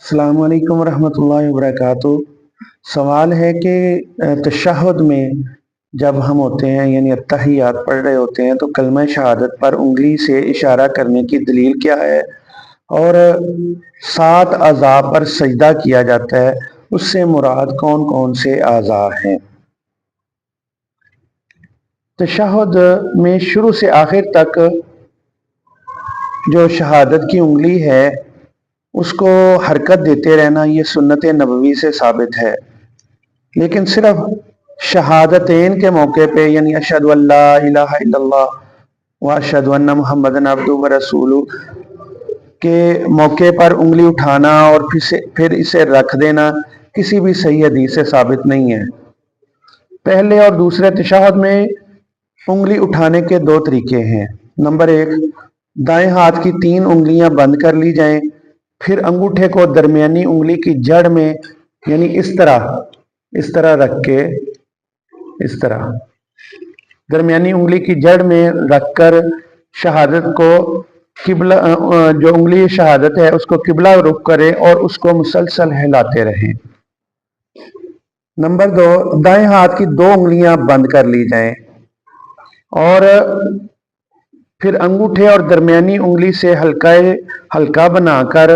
अस्सलाम वालेकुम रहमतुल्लाहि वबरकातुहू। सवाल है कि तशहुद में जब हम होते हैं यानी अत्तहियात पढ़ रहे होते हैं तो कलमा शहादत पर उंगली से इशारा करने की दलील क्या है, और 7 अज़ा पर सजदा किया जाता है, उससे मुराद कौन कौन से अज़ा हैं। तशहुद में शुरू से आखिर तक जो शहादत की उंगली है उसको हरकत देते रहना ये सुन्नत नबवी से साबित है, लेकिन सिर्फ शहादतैन के मौके पे यानी अशहदु अल्ला इलाहा इल्लल्लाह व अशहदु अन्ना मुहम्मदन अब्दुहु व रसूलुहु के मौके पर उंगली उठाना और फिर इसे रख देना किसी भी सही हदीस से साबित नहीं है। पहले और दूसरे तशहुद में उंगली उठाने के 2 तरीके हैं। नंबर 1, दाएं हाथ की 3 उंगलियां बंद कर ली जाएं, फिर अंगूठे को दरमियानी उंगली की जड़ में यानी इस तरह रख के, इस तरह दरमियानी उंगली की जड़ में रखकर शहादत को किबला, जो उंगली शहादत है उसको किबला रुख करें और उसको मुसलसल हिलाते रहें। नंबर 2, दाएं हाथ की 2 उंगलियां बंद कर ली जाएं और फिर अंगूठे और दरमियानी उंगली से हल्का बनाकर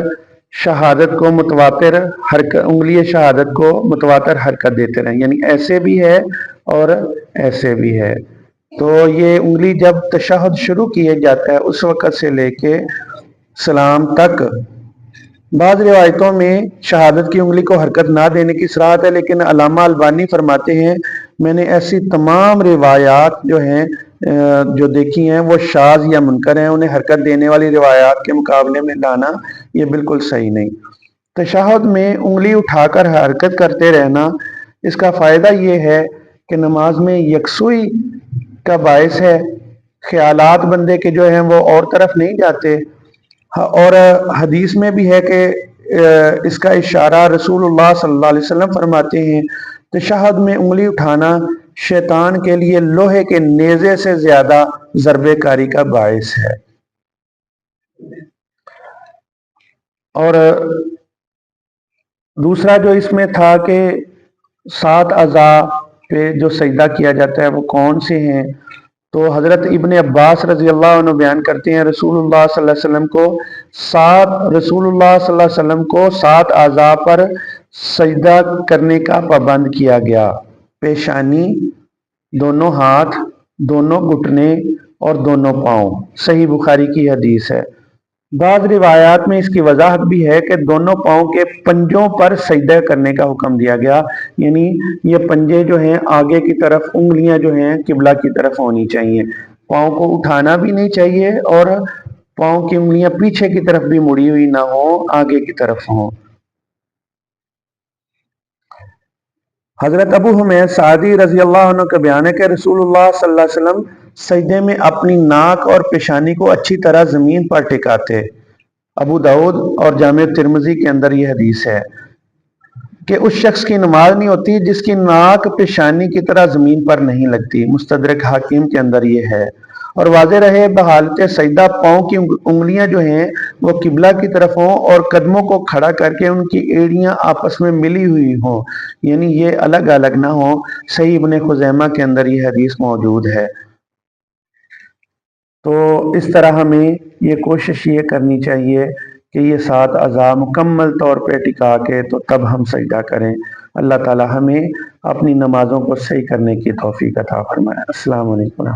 शहादत को मुतवातिर हरकत, उंगली शहादत को मुतवातिर हरकत देते रहें, यानी ऐसे भी है और ऐसे भी है। तो ये उंगली जब तशहुद शुरू किया जाता है उस वक़्त से लेके सलाम तक बाद रिवायतों में शहादत की उंगली को हरकत ना देने की सराहत है, लेकिन अल्लामा अलबानी फरमाते हैं मैंने ऐसी तमाम रिवायात जो हैं जो देखी हैं वो शाज़ या मुनकर हैं, उन्हें हरकत देने वाली रिवायात के मुकाबले में लाना ये बिल्कुल सही नहीं। तशहुद में उंगली उठाकर हरकत करते रहना, इसका फ़ायदा ये है कि नमाज में यकसुई का बायस है, ख्यालात बंदे के जो हैं वो और तरफ नहीं जाते। और हदीस में भी है कि इसका इशारा रसूलुल्लाह सल्लल्लाहु अलैहि वसल्लम फरमाते हैं तशहुद में उंगली उठाना शैतान के लिए लोहे के नेज़े से ज्यादा ज़रबे कारी का बायस है। और दूसरा जो इसमें था कि 7 अज़ा पे जो सजदा किया जाता है वो कौन से हैं, तो हज़रत इब्ने अब्बास रज़ी अल्लाह अन्हु बयान करते हैं रसूलुल्लाह सल्लल्लाहु अलैहि वसल्लम को 7 अज़ा पर सजदा करने का पाबंद किया गया। पेशानी, दोनों हाथ, दोनों घुटने और दोनों पाँव। सही बुखारी की हदीस है। बाद रिवायात में इसकी वजाहत भी है कि दोनों पाँव के पंजों पर सजदा करने का हुक्म दिया गया, यानी ये पंजे जो हैं आगे की तरफ, उंगलियां जो हैं किबला की तरफ होनी चाहिए, पाँव को उठाना भी नहीं चाहिए और पाँव की उंगलियां पीछे की तरफ भी मुड़ी हुई ना हो, आगे की तरफ हो। हजरत अबू हुमैद सादी रजी अल्लाह अन्हु का बयान है कि रसूलुल्लाह सल्लल्लाहु अलैहि वसल्लम सजदे में अपनी नाक और पेशानी को अच्छी तरह जमीन पर टिकाते। अबू दाऊद और जामे तिरमिजी के अंदर यह हदीस है कि उस शख्स की नमाज नहीं होती जिसकी नाक पेशानी की तरह जमीन पर नहीं लगती। मुस्तदरक हाकिम के अंदर यह है। और वाज़े रहे बहालत सजदा पाँव की उंगलियां जो हैं वो किबला की तरफ हों और कदमों को खड़ा करके उनकी एड़ियां आपस में मिली हुई हों, यानी ये अलग अलग ना हो। सही इब्ने खुज़ैमा के अंदर ये हदीस मौजूद है। तो इस तरह हमें ये कोशिश ये करनी चाहिए कि ये 7 अज़ा मुकम्मल तौर पे टिका के तो तब हम सजदा करें। अल्लाह ताला हमें अपनी नमाज़ों को सही करने की तौफीक अता फरमाए। अस्सलाम वालेकुम।